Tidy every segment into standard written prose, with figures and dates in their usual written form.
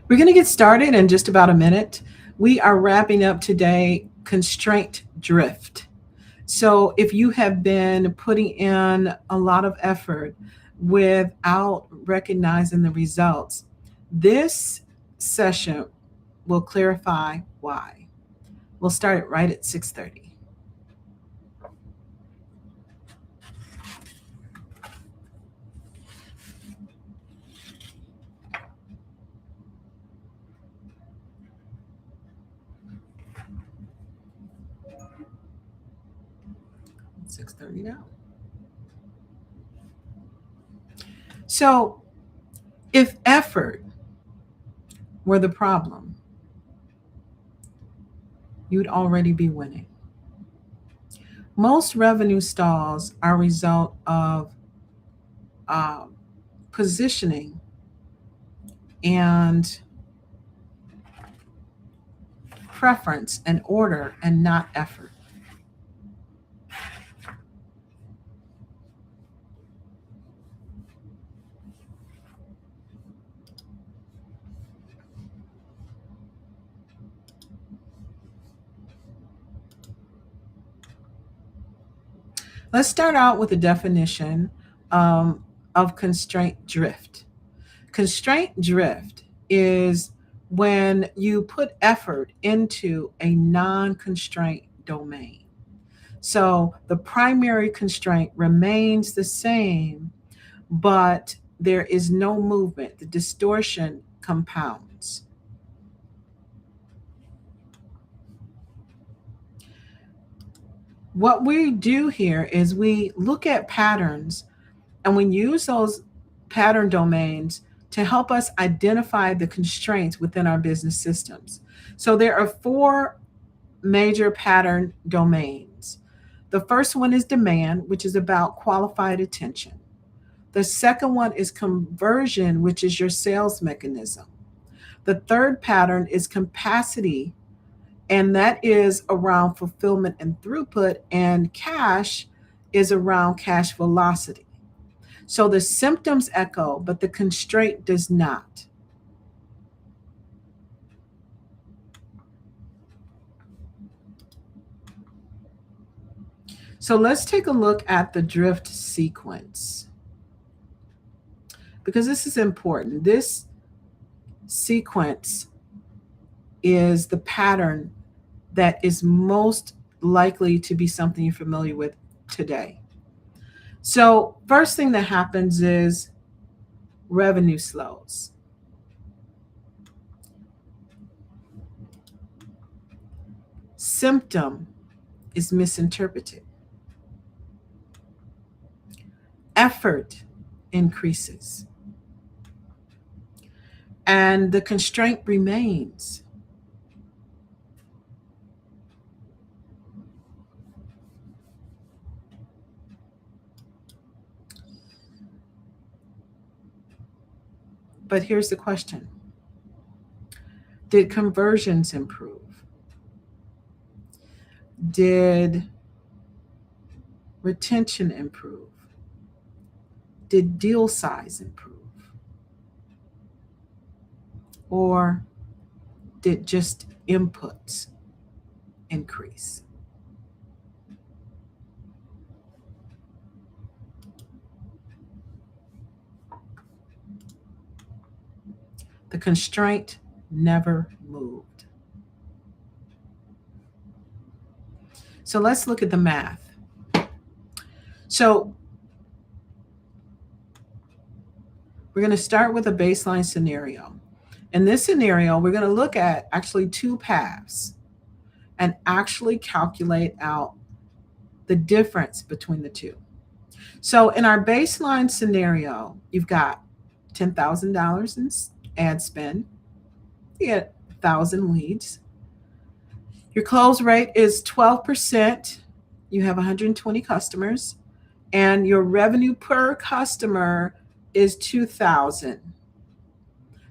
We're going to get started in just about a minute. We are wrapping up today Constraint Drift. So, if you have been putting in a lot of effort without recognizing the results, this session will clarify why. We'll start it right at 6:30. 6:30 now. So, if effort were the problem, you'd already be winning. Most revenue stalls are a result of uh, positioning and preference and order and not effort. Let's start out with a definition um, of constraint drift. Constraint drift is when you put effort into a non constraint domain. So the primary constraint remains the same, but there is no movement. The distortion compounds. What we do here is we look at patterns and we use those pattern domains to help us identify the constraints within our business systems. So there are four major pattern domains. The first one is demand, which is about qualified attention. The second one is conversion, which is your sales mechanism. The third pattern is capacity, and that is around fulfillment and throughput, and cash is around cash velocity. So the symptoms echo, but the constraint does not. So let's take a look at the drift sequence because this is important. This sequence is the pattern that is most likely to be something you're familiar with today. So, first thing that happens is revenue slows. Symptom is misinterpreted. Effort increases. And the constraint remains. But here's the question: did conversions improve? Did retention improve? Did deal size improve? Or did just inputs increase? The constraint never moved. So let's look at the math. So we're going to start with a baseline scenario. In this scenario, we're going to look at actually two paths and actually calculate out the difference between the two. So in our baseline scenario, you've got $10,000 in ad spend, you get 1,000 leads. Your close rate is 12%. You have 120 customers, and your revenue per customer is 2,000.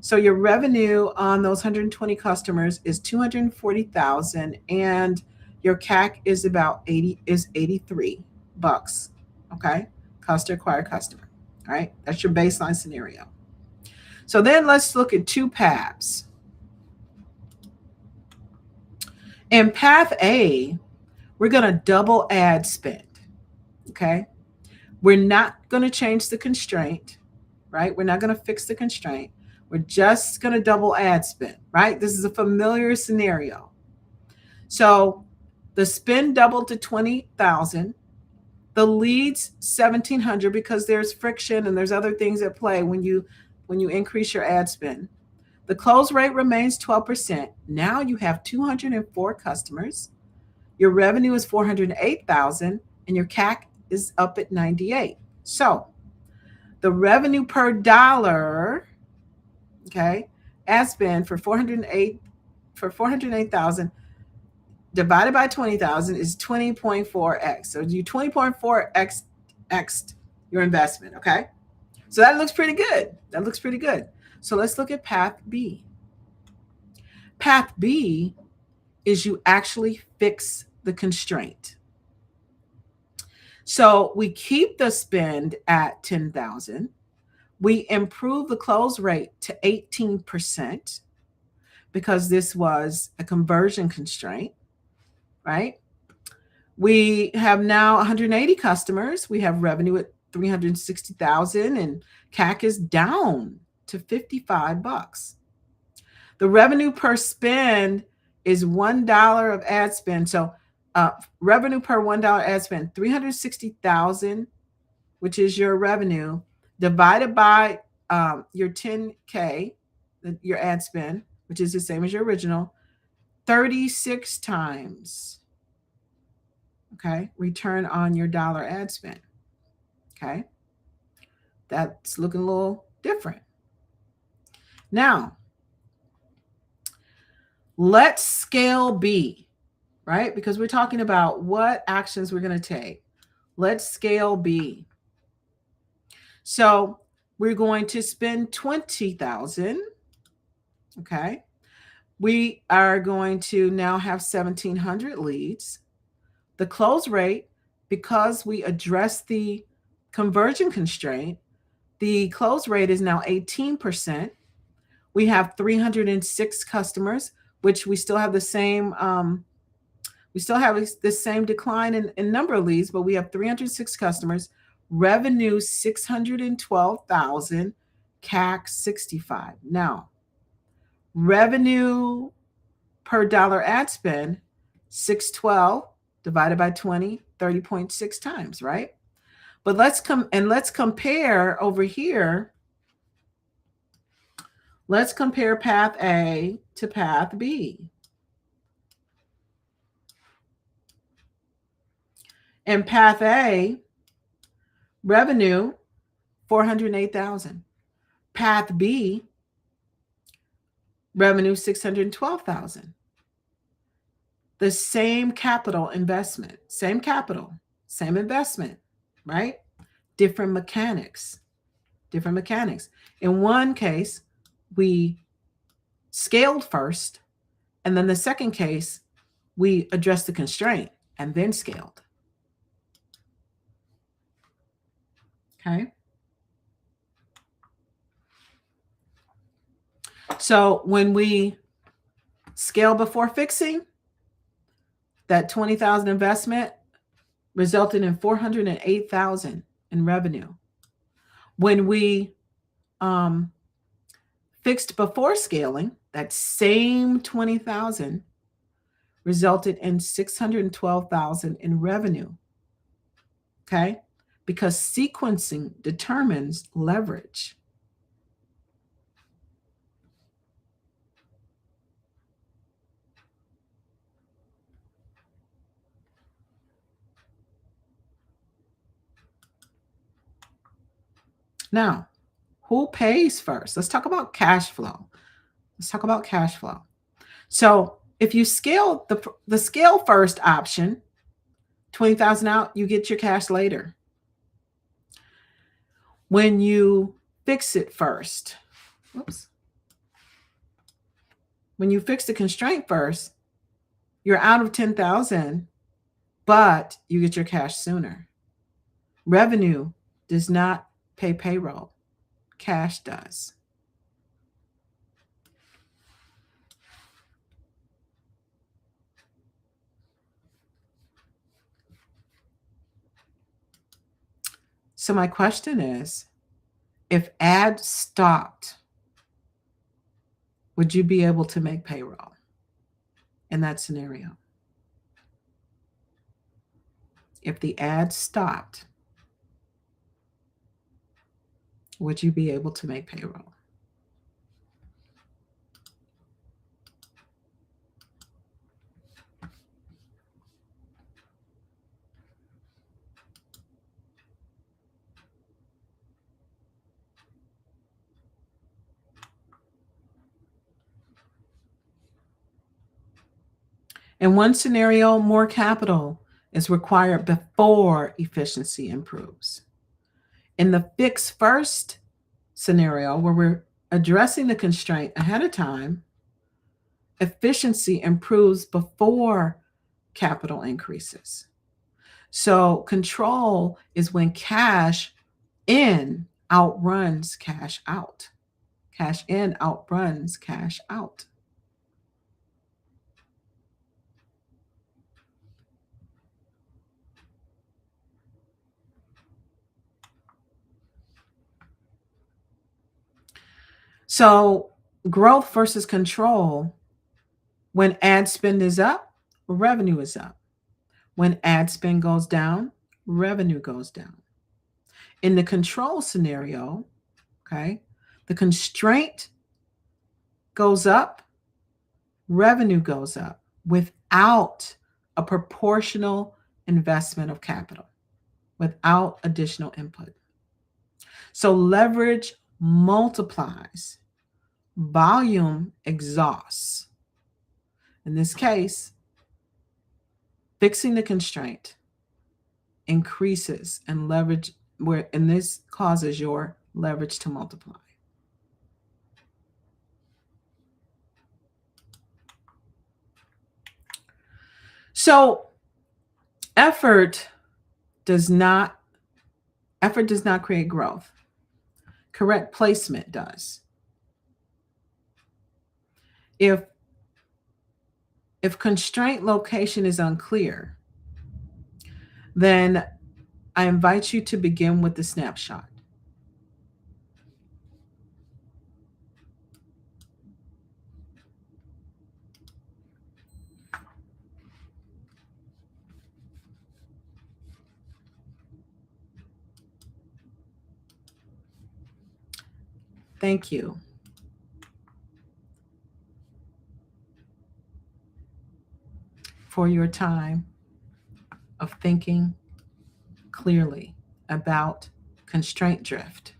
So your revenue on those 120 customers is 240,000, and your CAC is about 83 bucks. Okay, cost to acquire customer. All right, that's your baseline scenario. So then let's look at two paths. In path A, we're going to double ad spend. Okay. We're not going to change the constraint, right? We're not going to fix the constraint. We're just going to double ad spend, right? This is a familiar scenario. So the spend doubled to 20,000. The leads 1,700 because there's friction and there's other things at play when you increase your ad spend. The close rate remains 12%. Now you have 204 customers. Your revenue is 408,000 and your CAC is up at 98. So the revenue per dollar, okay, ad spend for 408,000 divided by 20,000 is 20.4x. So you 20.4x your investment, okay? So that looks pretty good. That looks pretty good. So let's look at path B. Path B is you actually fix the constraint. So we keep the spend at 10,000. We improve the close rate to 18% because this was a conversion constraint, right? We have now 180 customers. We have revenue at 360,000 and CAC is down to $55. The revenue per spend is $1 of ad spend. So revenue per $1 ad spend, 360,000, which is your revenue, divided by your 10K, your ad spend, which is the same as your original, 36 times, okay, return on your dollar ad spend, okay? That's looking a little different. Now, let's scale B, right? Because we're talking about what actions we're going to take. Let's scale B. So we're going to spend 20,000, okay? We are going to now have 1,700 leads. The close rate, because we addressed the conversion constraint, the close rate is now 18%. We have 306 customers, which we still have the same decline in number of leads, but we have 306 customers, revenue 612,000, CAC 65. Now, revenue per dollar ad spend, 612 divided by 20, 30.6 times, right? But let's compare over here. Let's compare path A to path B. In path A, revenue 408,000. Path B, revenue 612,000. The same capital investment, same capital, same investment, right? Different mechanics. In one case, we scaled first, and then the second case, we addressed the constraint and then scaled. Okay. So when we scale before fixing, that 20,000 investment resulted in 408,000 in revenue. When we fixed before scaling, that same 20,000 resulted in 612,000 in revenue. Okay? Because sequencing determines leverage. Now, who pays first? Let's talk about cash flow. So if you scale the scale first option, 20,000 out, you get your cash later. When you fix it first, when you fix the constraint first, you're out of 10,000, but you get your cash sooner. Revenue does not pay payroll. Cash does. So my question is, if ads stopped, would you be able to make payroll in that scenario? If the ads stopped, would you be able to make payroll? In one scenario, more capital is required before efficiency improves. In the fix first scenario, where we're addressing the constraint ahead of time, efficiency improves before capital increases. So control is when cash in outruns cash out. Cash in outruns cash out. So growth versus control, when ad spend is up, revenue is up. When ad spend goes down, revenue goes down. In the control scenario, okay, the constraint goes up, revenue goes up without a proportional investment of capital, without additional input. So leverage multiplies, volume exhausts. In this case, fixing the constraint increases and leverage, and this causes your leverage to multiply. So effort does not create growth. Correct placement does. If constraint location is unclear, then I invite you to begin with the snapshot. Thank you. For your time of thinking clearly about constraint drift.